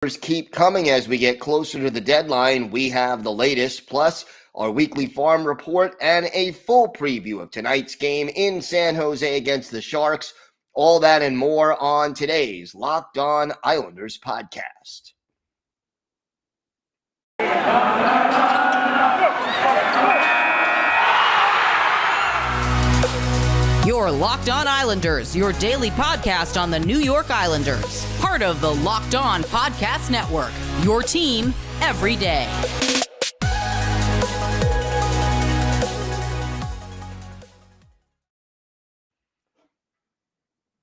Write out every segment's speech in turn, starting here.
keep coming as we get closer to the deadline. We have the latest, plus our weekly farm report and a full preview of tonight's game in San Jose against the Sharks. All that and more on today's Locked On Islanders podcast. Your Locked On Islanders, your daily podcast on the New York Islanders. Part of the Locked On Podcast Network, your team every day.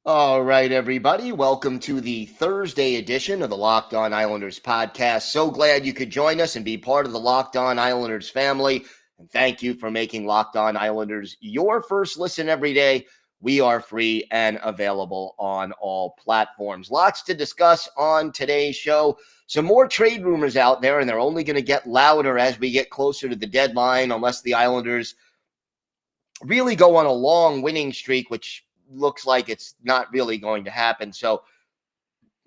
All right, everybody. Welcome to the Thursday edition of the Locked On Islanders podcast. So glad you could join us and be part of the Locked On Islanders family. And thank you for making Locked On Islanders your first listen every day. We are free and available on all platforms. Lots to discuss on today's show. Some more trade rumors out there, and they're only going to get louder as we get closer to the deadline, unless the Islanders really go on a long winning streak, which looks like it's not really going to happen. So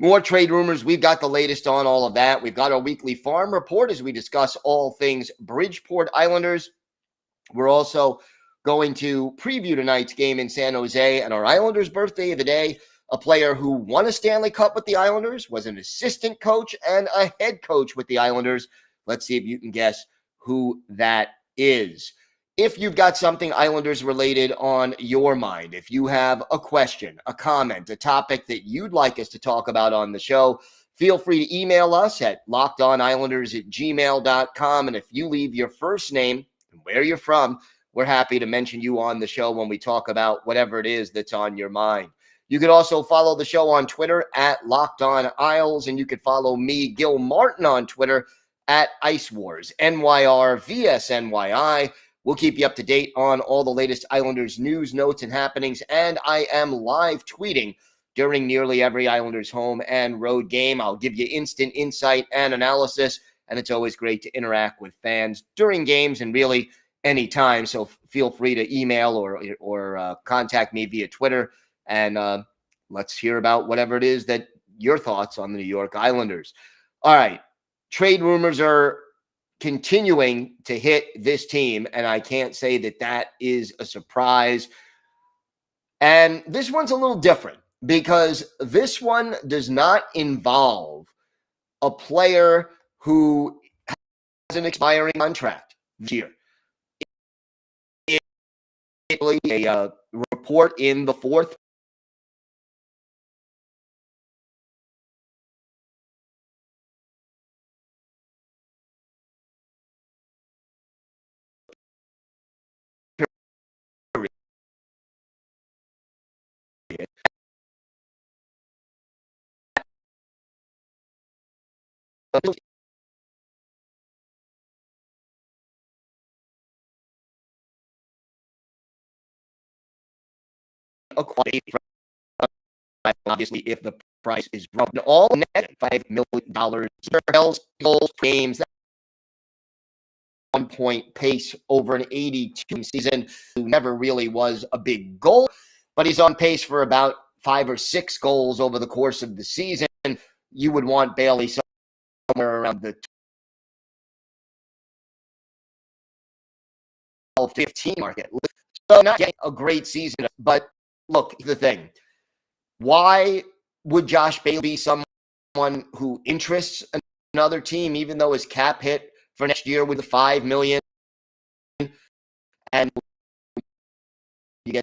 more trade rumors. We've got the latest on all of that. We've got our weekly farm report as we discuss all things Bridgeport Islanders. We're also going to preview tonight's game in San Jose and our Islanders birthday of the day, a player who won a Stanley Cup with the Islanders, was an assistant coach and a head coach with the Islanders. Let's see if you can guess who that is. If you've got something Islanders related on your mind, if you have a question, a comment, a topic that you'd like us to talk about on the show, feel free to email us at lockedonislanders@gmail.com. And if you leave your first name and where you're from, we're happy to mention you on the show when we talk about whatever it is that's on your mind. You could also follow the show on Twitter at Locked On Isles, and you could follow me, Gil Martin, on Twitter at Ice Wars, NYRVSNYI. We'll keep you up to date on all the latest Islanders news, notes, and happenings, and I am live tweeting during nearly every Islanders home and road game. I'll give you instant insight and analysis, and it's always great to interact with fans during games and really anytime. So feel free to email or contact me via Twitter, and let's hear about whatever it is that your thoughts on the New York Islanders. All right, trade rumors are continuing to hit this team, and I can't say that that is a surprise. And this one's a little different because this one does not involve a player who has an expiring contract this year. A report in the fourth obviously if the price is wrong. All net $5 million. Goals, games, that 1-point pace over an 82 season, who never really was a big goal, but he's on pace for about 5 or 6 goals over the course of the season. You would want Bailey somewhere around the 12-15 market. So not getting a great season, but look, the thing. Why would Josh Bailey be someone who interests another team, even though his cap hit for next year with the $5 million, and you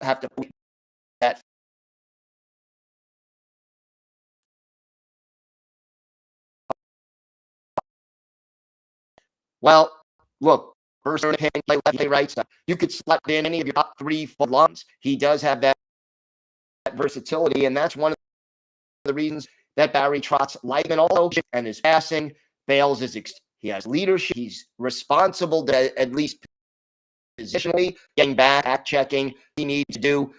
have to put that? Well, look, first opinion, play left, play right side. You could slot in any of your top 3 lines. He does have that versatility, and that's one of the reasons that Barry Trotz like him also, and his passing. Bales he has leadership. He's responsible to at least positionally getting back checking. He needs to do.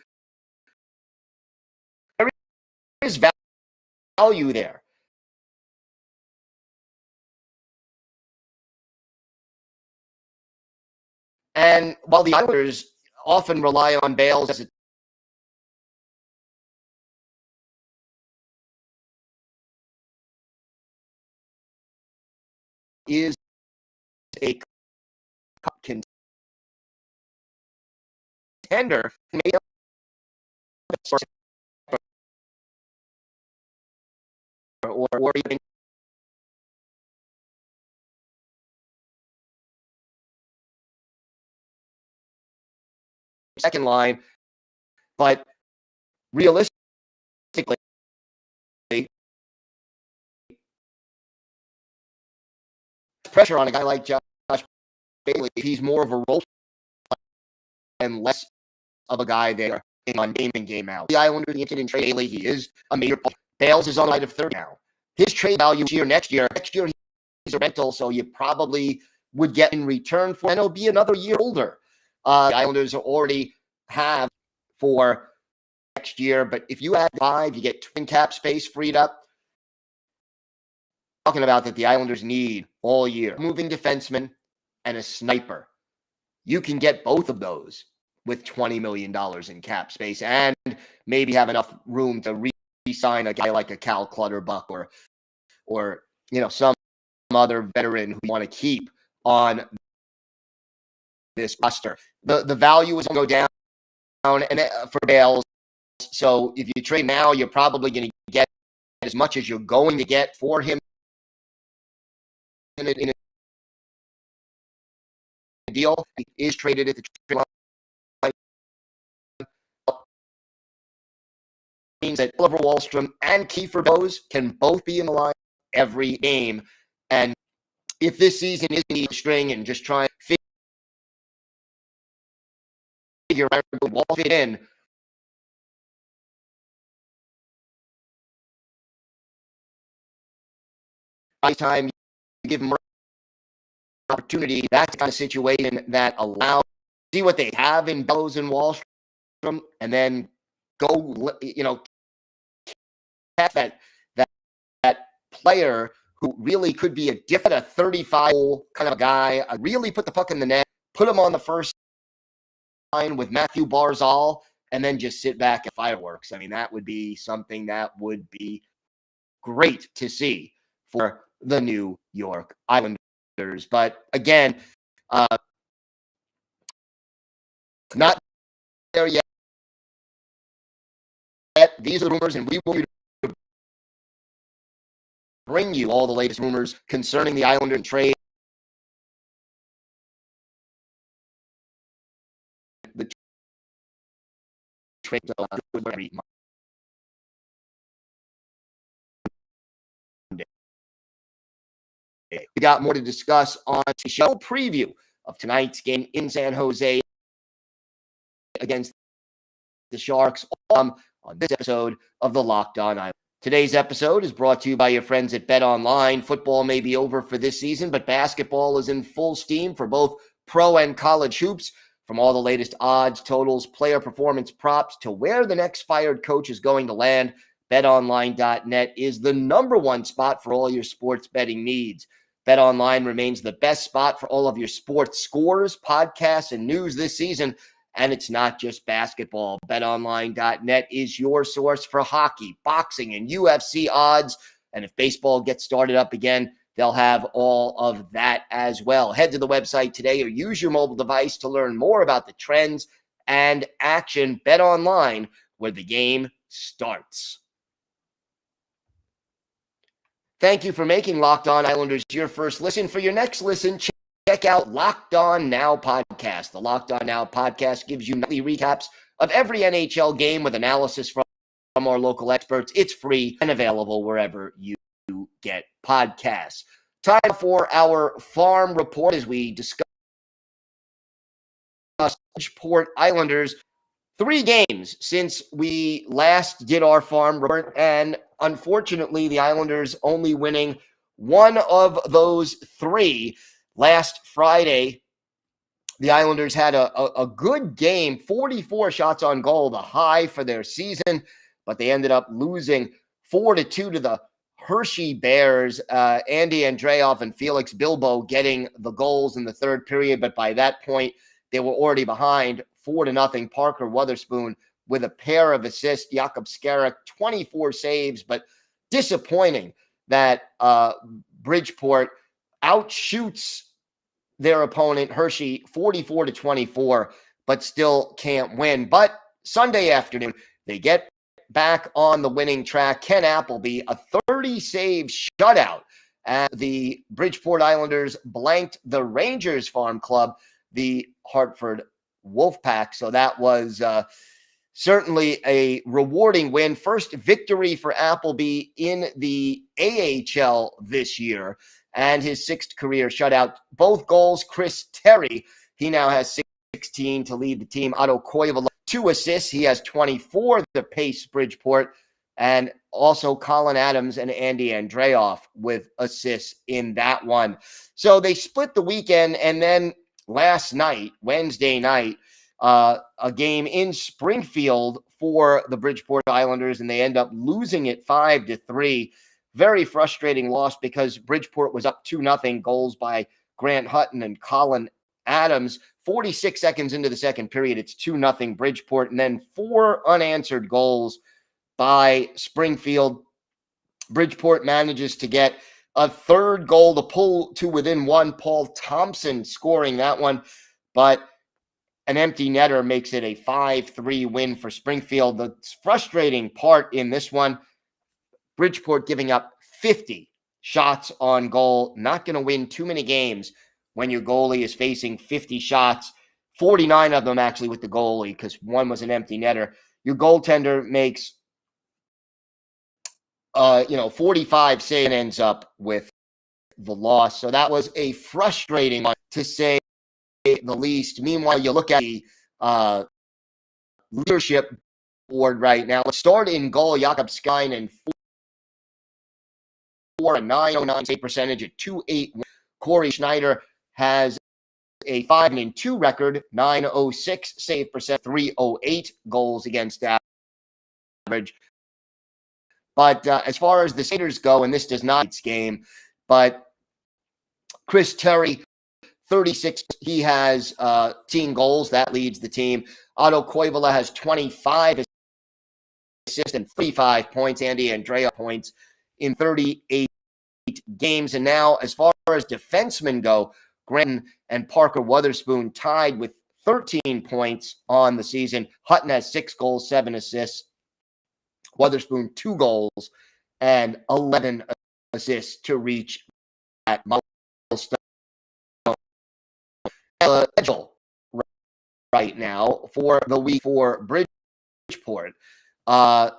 There is value there. And while the Islanders often rely on Bales as a is a cup contender, maybe or even second line, but realistically, pressure on a guy like Josh Bailey, he's more of a role and less of a guy there on game in, game out. The Islanders interested in trade Bailey. He is a major player. Bales is on the line of 30 now. His trade value next year he's a rental, so you probably would get in return for, and he'll be another year older. The Islanders already have for next year, but if you add 5, you get twin cap space freed up. Talking about that the Islanders need all year. Moving defenseman and a sniper. You can get both of those with $20 million in cap space and maybe have enough room to re-sign a guy like a Cal Clutterbuck or some other veteran who you want to keep on this roster. The value is going to go down and for Bales. So if you trade now, you're probably going to get as much as you're going to get for him in a deal. He is traded at the trade line. Means that Oliver Wahlstrom and Kiefer Bose can both be in the line every game. And if this season is a string and just try and figure out who will fit in, by the time you give them an opportunity, that's the kind of situation that allows see what they have in Bose and Wahlstrom, and then go, catch that player who really could be a 35 kind of guy. I really put the puck in the net, put him on the first line with Matthew Barzal, and then just sit back at fireworks. I mean, that would be something that would be great to see for the New York Islanders. But again, not there yet. These are the rumors, and we will bring you all the latest rumors concerning the Islander trade. The trade every Monday. We got more to discuss on the show preview of tonight's game in San Jose against the Sharks on this episode of the Locked On Islanders. Today's episode is brought to you by your friends at Bet Online. Football may be over for this season, but basketball is in full steam for both pro and college hoops. From all the latest odds, totals, player performance props to where the next fired coach is going to land, BetOnline.net is the #1 spot for all your sports betting needs. BetOnline remains the best spot for all of your sports scores, podcasts, and news this season. And it's not just basketball. BetOnline.net is your source for hockey, boxing, and UFC odds. And if baseball gets started up again, they'll have all of that as well. Head to the website today or use your mobile device to learn more about the trends and action. BetOnline, where the game starts. Thank you for making Locked On Islanders your first listen. For your next listen, check out Locked On Now podcast. The Locked On Now podcast gives you nightly recaps of every NHL game with analysis from our local experts. It's free and available wherever you get podcasts. Time for our farm report as we discuss Bridgeport Islanders. 3 games since we last did our farm report, and unfortunately, the Islanders only winning 1 of those 3. Last Friday, the Islanders had a good game, 44 shots on goal, the high for their season, but they ended up losing 4-2 to the Hershey Bears. Andy Andreoff and Felix Bilbo getting the goals in the third period, but by that point, they were already behind 4-0. Parker Wotherspoon with a pair of assists. Jakob Skarek, 24 saves, but disappointing that Bridgeport outshoots their opponent, Hershey, 44-24, but still can't win. But Sunday afternoon, they get back on the winning track. Ken Appleby, a 30-save shutout as the Bridgeport Islanders blanked the Rangers Farm Club, the Hartford Wolfpack. So that was certainly a rewarding win. First victory for Appleby in the AHL this year, and his sixth career shutout. Both goals, Chris Terry. He now has 16 to lead the team. Otto Koivula, 2 assists. He has 24 to pace Bridgeport. And also Colin Adams and Andy Andreoff with assists in that one. So they split the weekend, and then last night, Wednesday night, a game in Springfield for the Bridgeport Islanders, and they end up losing it 5-3. Very frustrating loss because Bridgeport was up 2-0, goals by Grant Hutton and Colin Adams. 46 seconds into the second period, it's 2-0 Bridgeport, and then 4 unanswered goals by Springfield. Bridgeport manages to get a third goal to pull to within one. Paul Thompson scoring that one, but an empty netter makes it a 5-3 win for Springfield. The frustrating part in this one, Bridgeport giving up 50 shots on goal. Not going to win too many games when your goalie is facing 50 shots, 49 of them actually with the goalie because one was an empty netter. Your goaltender makes 45 saves and ends up with the loss. So that was a frustrating one, to say the least. Meanwhile, you look at the leadership board right now. Let's start in goal. Jakob Skinen, 4, a 909 save percentage, a 2.81. Corey Schneider has a 5-2 record, 906 save percent, 308 goals against average. But as far as the skaters go, and this does not game, but Chris Terry, 36, he has 10 goals. That leads the team. Otto Koivula has 25 assists and 35 points. Andy Andrea points in 38 games. And now, as far as defensemen go, Granton and Parker Wotherspoon tied with 13 points on the season. Hutton has 6 goals, 7 assists. Wotherspoon, 2 goals and 11 assists to reach that milestone. Right now for the week for Bridgeport. Again,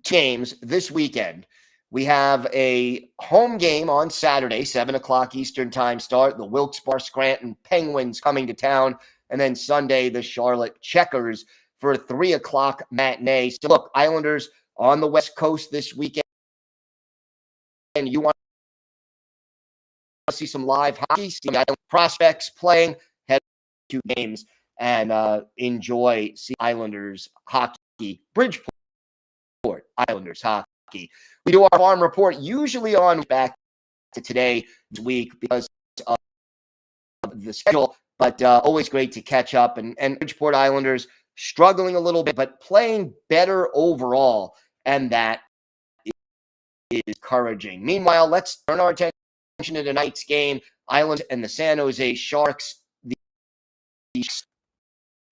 games this weekend. We have a home game on Saturday, 7 o'clock Eastern time start. The Wilkes-Barre Scranton Penguins coming to town. And then Sunday, the Charlotte Checkers for a 3 o'clock matinee. So look, Islanders on the West Coast this weekend. And you want to see some live hockey, see prospects playing, head to games and enjoy Islanders hockey. Bridgeport Islanders hockey. We do our farm report usually on back to today this week because of the schedule, but always great to catch up. And Bridgeport Islanders struggling a little bit, but playing better overall, and that is encouraging. Meanwhile, let's turn our attention to tonight's game. Island and the San Jose Sharks,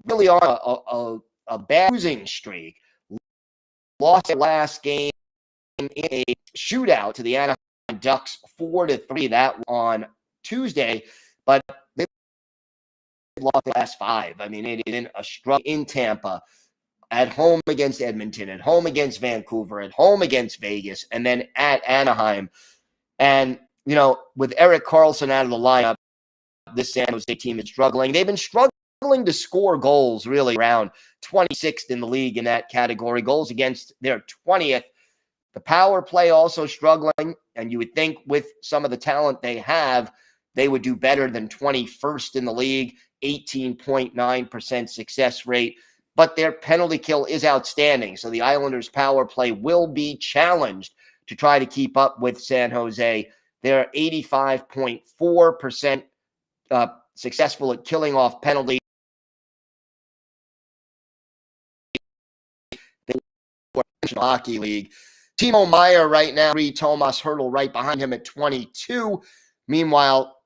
really on a bad losing streak. Lost their last game in a shootout to the Anaheim Ducks, 4-3. That on Tuesday, but they lost the last 5. I mean, it is a struggle in Tampa, at home against Edmonton, at home against Vancouver, at home against Vegas, and then at Anaheim. And, with Erik Karlsson out of the lineup, this San Jose team is struggling. They've been struggling to score goals, really, around 26th in the league in that category. Goals against their 20th. The power play also struggling, and you would think with some of the talent they have, they would do better than 21st in the league, 18.9% success rate. But their penalty kill is outstanding, so the Islanders' power play will be challenged to try to keep up with San Jose. They're 85.4% successful at killing off penalties. The National Hockey League. Timo Meier right now, Thomas Hertl right behind him at 22. Meanwhile,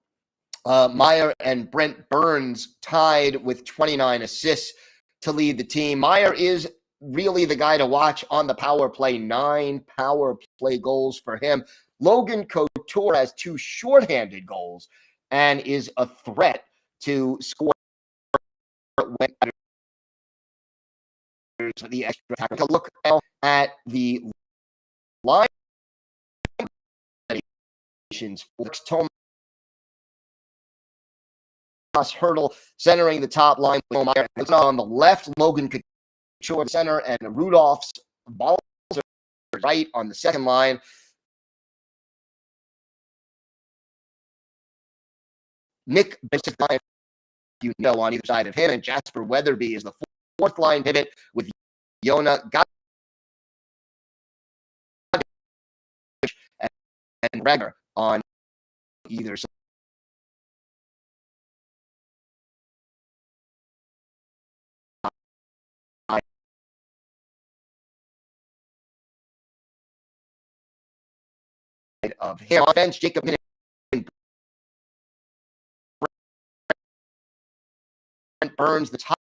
Meier and Brent Burns tied with 29 assists to lead the team. Meier is really the guy to watch on the power play. 9 power play goals for him. Logan Couture has 2 shorthanded goals and is a threat to score when the extra attack. To look now at the line for Thomas Hertl centering the top line. On the left, Logan Couture center, and Rudolph's balls are right on the second line. Nick Bishop, on either side of him, and Jasper Weatherby is the fourth line pivot with Yona and Regner on either side. Of him. On bench, Jacob Burns, the top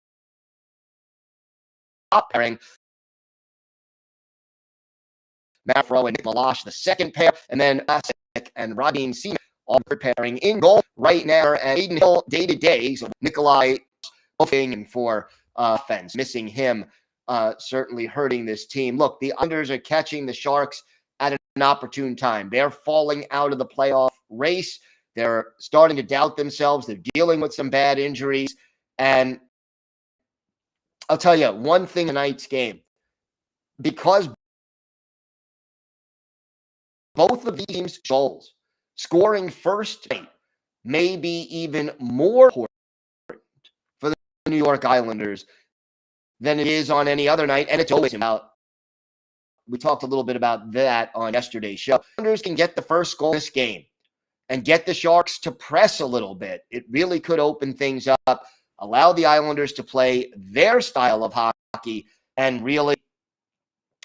pairing. Mafro and Nick Malash, the second pair, and then Asik and Rabin Seaman all preparing in goal right now. And Aiden Hill day to day, so Nikolai buffing for offense, missing him, certainly hurting this team. Look, the Islanders are catching the Sharks at an opportune time. They're falling out of the playoff race. They're starting to doubt themselves. They're dealing with some bad injuries. And I'll tell you one thing tonight's game, because both of these teams' goals, scoring first may be even more important for the New York Islanders than it is on any other night. And it's always about, we talked a little bit about that on yesterday's show. Islanders can get the first goal in this game and get the Sharks to press a little bit. It really could open things up, allow the Islanders to play their style of hockey, and really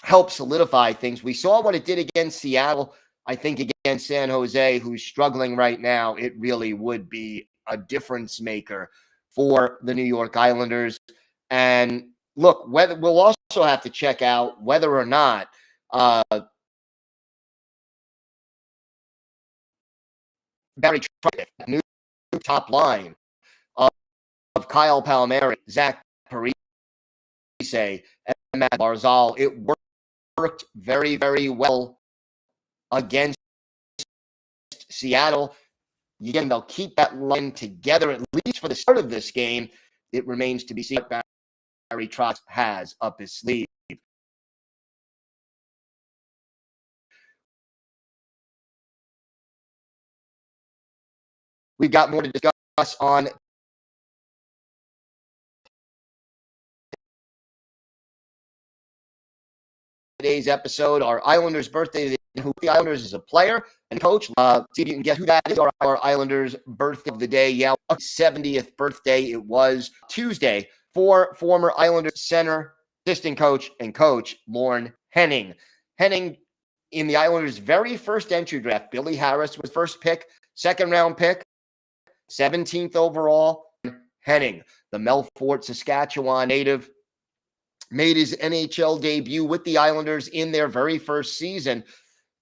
help solidify things. We saw what it did against Seattle. I think against San Jose, who's struggling right now, it really would be a difference maker for the New York Islanders. And look, whether we'll also have to check out whether or not Barry Trottick, new top line of Kyle Palmieri, Zach Parise, and Matt Barzal. It worked very, very well against Seattle. Again, they'll keep that line together at least for the start of this game. It remains to be seen what Barry Trotz has up his sleeve. We've got more to discuss on today's episode. Our Islanders birthday, who the Islanders is a player and coach. See if you can guess who that is. Our Islanders birthday of the day. Yeah, 70th birthday. It was Tuesday for former Islanders center, assistant coach, and coach Lorne Henning. Henning, in the Islanders' very first entry draft, Billy Harris was first pick, second round pick, 17th overall. Henning, the Melfort, Saskatchewan native, made his NHL debut with the Islanders in their very first season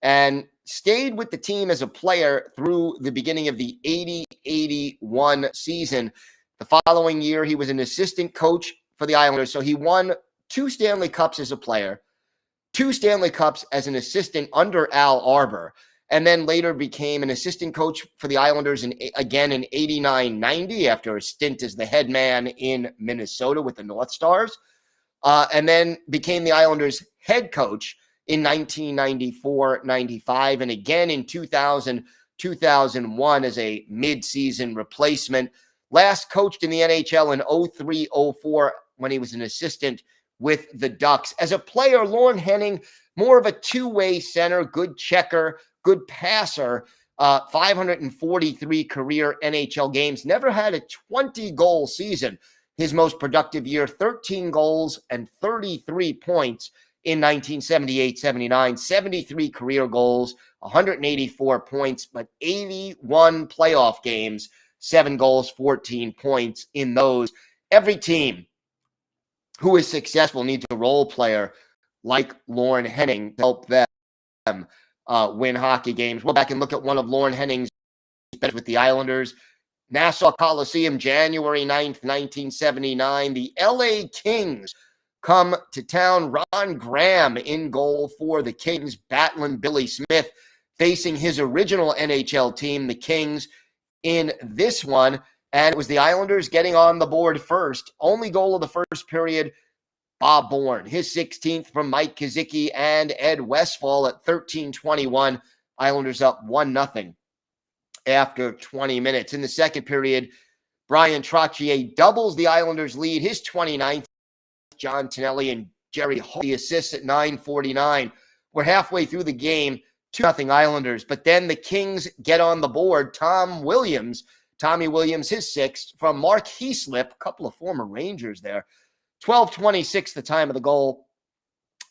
and stayed with the team as a player through the beginning of the 80-81 season. The following year, he was an assistant coach for the Islanders. So he won 2 Stanley Cups as a player, 2 Stanley Cups as an assistant under Al Arbor, and then later became an assistant coach for the Islanders again in 89-90 after a stint as the head man in Minnesota with the North Stars. And then became the Islanders head coach in 1994-95, and again in 2000-2001 as a midseason replacement. Last coached in the NHL in 03-04 when he was an assistant with the Ducks. As a player, Lorne Henning, more of a two-way center, good checker, good passer, 543 career NHL games, never had a 20-goal season. His most productive year, 13 goals and 33 points in 1978-79, 73 career goals, 184 points, but 81 playoff games, 7 goals, 14 points in those. Every team who is successful needs a role player like Lorne Henning to help them win hockey games. We'll go back and look at one of Lorne Henning's benefits with the Islanders. Nassau Coliseum, January 9th, 1979. The LA Kings come to town. Ron Graham in goal for the Kings, battling Billy Smith, facing his original NHL team, the Kings, in this one. And it was the Islanders getting on the board first. Only goal of the first period, Bob Bourne. His 16th from Mike Kazicki and Ed Westfall at 13:21. Islanders up 1-0 after 20 minutes. In the second period, Brian Trottier doubles the Islanders' lead. His 29th, John Tonelli and Jerry Hall, the assists at 9:49. We're halfway through the game, 2-0 Islanders. But then the Kings get on the board. Tommy Williams, his 6th, from Mark Heaslip, a couple of former Rangers there. 12:26, the time of the goal.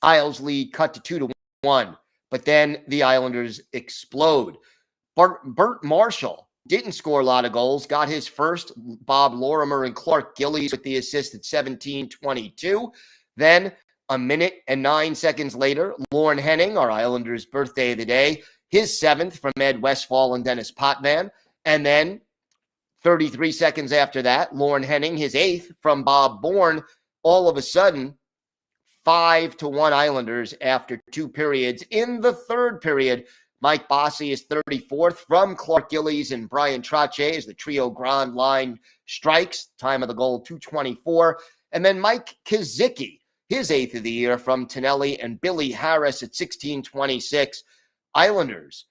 Isles lead cut to 2-1. But then the Islanders explode. Bert Marshall didn't score a lot of goals, got his first. Bob Lorimer and Clark Gillies with the assist at 17:22. Then a minute and 9 seconds later, Lorne Henning, our Islanders' birthday of the day, his 7th from Ed Westfall and Dennis Potvin. And then 33 seconds after that, Lorne Henning, his 8th from Bob Bourne. All of a sudden, 5-1 Islanders after 2 periods. In the third period, Mike Bossy is 34th from Clark Gillies and Brian Trottier as the Trio Grande line strikes. Time of the goal, 2:24. And then Mike Kazicki, his 8th of the year from Tonelli and Billy Harris at 16:26. Islanders,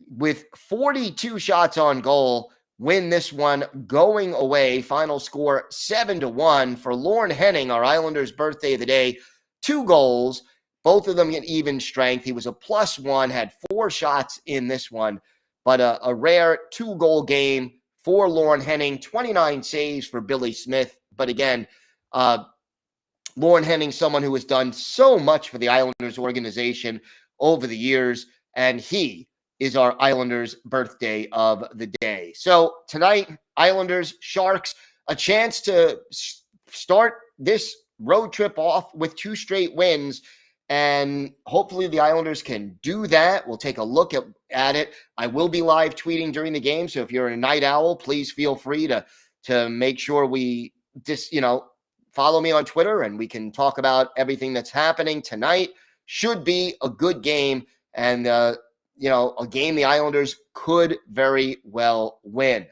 with 42 shots on goal, win this one going away. Final score 7-1 for Lorne Henning, our Islanders' birthday of the day. 2 goals. Both of them get even strength. He was a +1, had 4 shots in this one, but a rare 2-goal game for Lorne Henning, 29 saves for Billy Smith. But again, Lorne Henning, someone who has done so much for the Islanders organization over the years, and he is our Islanders' birthday of the day. So tonight, Islanders, Sharks, a chance to start this road trip off with 2 straight wins. And hopefully the Islanders can do that. We'll take a look at it. I will be live tweeting during the game. So if you're a night owl, please feel free to make sure we just, follow me on Twitter and we can talk about everything that's happening tonight. Should be a good game and, a game the Islanders could very well win.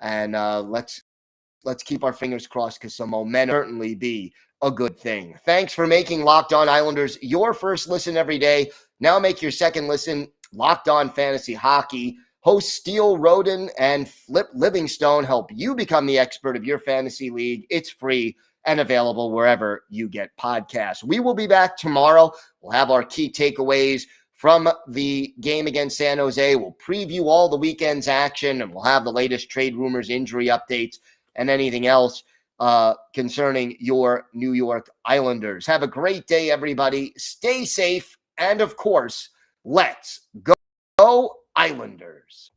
And let's keep our fingers crossed because some momentum certainly be a good thing. Thanks for making Locked On Islanders your first listen every day. Now make your second listen Locked On Fantasy Hockey. Hosts Steele Roden and Flip Livingstone help you become the expert of your fantasy league. It's free and available wherever you get podcasts. We will be back tomorrow. We'll have our key takeaways from the game against San Jose. We'll preview all the weekend's action, and we'll have the latest trade rumors, injury updates, and anything else concerning your New York Islanders. Have a great day, everybody. Stay safe. And of course, let's go Islanders.